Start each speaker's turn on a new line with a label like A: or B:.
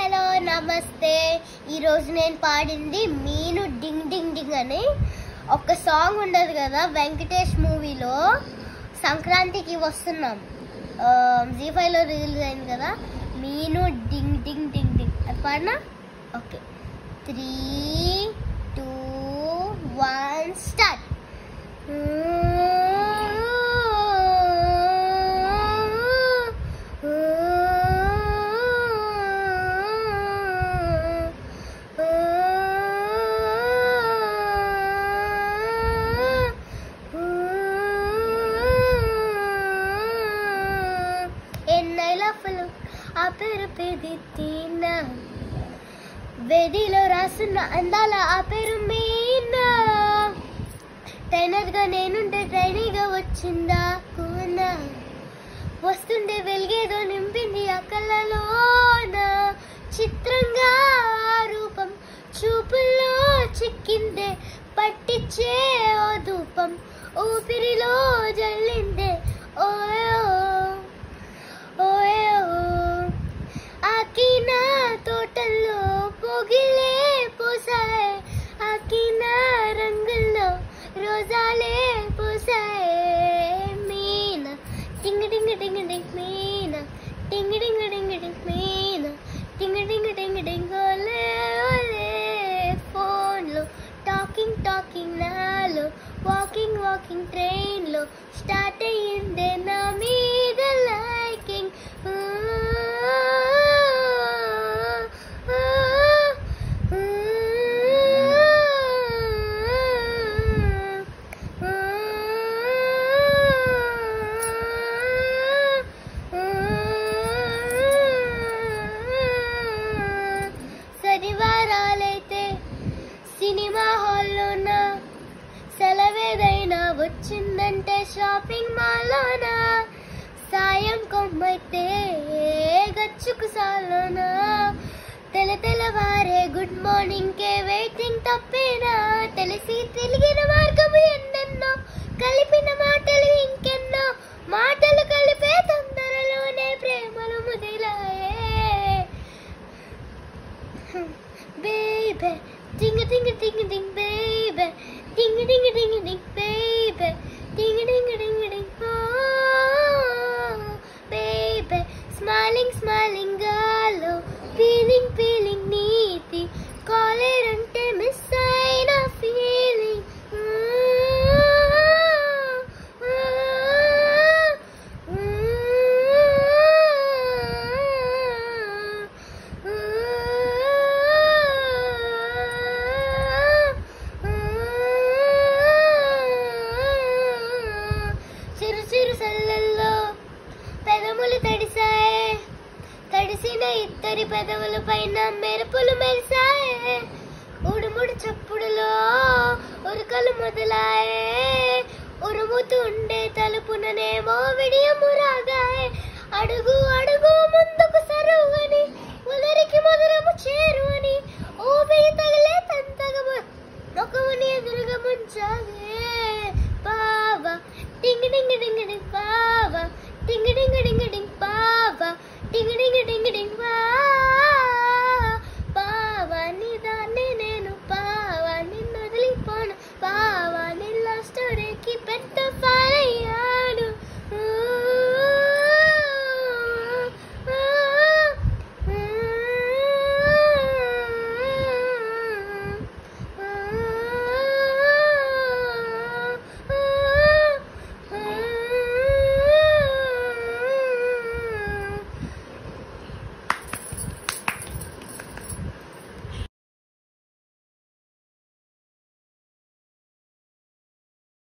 A: Hello నమస్తే. ఈరోజు నేను పాడింది మీను డింగ్ డింగ్ డింగ్ అని ఒక సాంగ్ ఉండదు కదా, వెంకటేష్ మూవీలో సంక్రాంతికి వస్తున్నాం, జీ5లో రిలీజ్ అయింది కదా, మీను డింగ్ డింగ్ డింగ్ డింగ్ అది పాడినా. Okay, 3, 2, 1 start. ఆ పేరు పెదితినా, వేదిలో రాస్తున్న అందాల ఆ పేరు మీనా. ట్రైనర్గా నేనుంటే ట్రైనీగా వచ్చిందా కూనా, వస్తుండే వెలిగేదో నింపింది ఆ కళ్ళలోన. చిత్రంగా రూపం చూపుల్లో చిక్కిందే, పట్టించే ఓ ధూపం ఊపిరిలో జల్లిందే. ఓయో ఓయో ఆకినా తోటల్లో పొగిలే పూసాయే, ఆకినా రంగుల్లో రోజాలే పూసాయే. మీనా టింగ్ టింగ్ టింగ్ టింగ్ మీనా, టింగ్ టింగ్ టింగ్ టింగ్ మీనా, టింగ్ టింగ్ టింగ్ టింగ్ ఓలే ఓలే. ఫోన్లో టాకింగ్ టాకింగ్ నాలో, వాకింగ్ వాకింగ్ ట్రైన్లో స్టార్ట్ అయ్యిందే నా మీద లైకింగ్. శనివారాలైతే సినిమా హాల్లోన, సెలవేదైనా వచ్చిందంటే షాపింగ్ మాల్లోన, సాయం కొమ్మైతే గచ్చుకు సాలోన, తెల్లవారే గుడ్ మార్నింగ్ కే వెయిటింగ్ తప్పేనా. తెలిసి తిరిగిన మార్గము ఎన్నెన్నో, కలిపిన మాటలు ఇంకెన్నో, మాటలు కలిపే తొందరలోనే ప్రేమలు ముదిరాయే. Baby, ding ding ding ding baby, ding ding ding ding baby, ding ding ding ding. Oh baby, smiling smiling girl, feeling feeling needy, collar ante miss aina feeling. పెదములు తడిసాయే, తడిసిన ఇద్దరి పెదవుల పైన మెరుపులు మెరిసాయే. ఉడుముడు చప్పుడులో ఉరుకలు మొదలాయే, ఉరుముతూ ఉండే తలుపుననేమో విడియము రాగాయే. అడుగు అడుగు ముందుకు సరువని, ఉదరికి మధురము చేరువని, ఊపిరి తగిలే తంతగ ముఖముని ఎదురుగా ముంచావే. బావా టింగ్ టింగ్ టింగ్ టింగ్ బావా టింగ్ టింగ్ టింగ్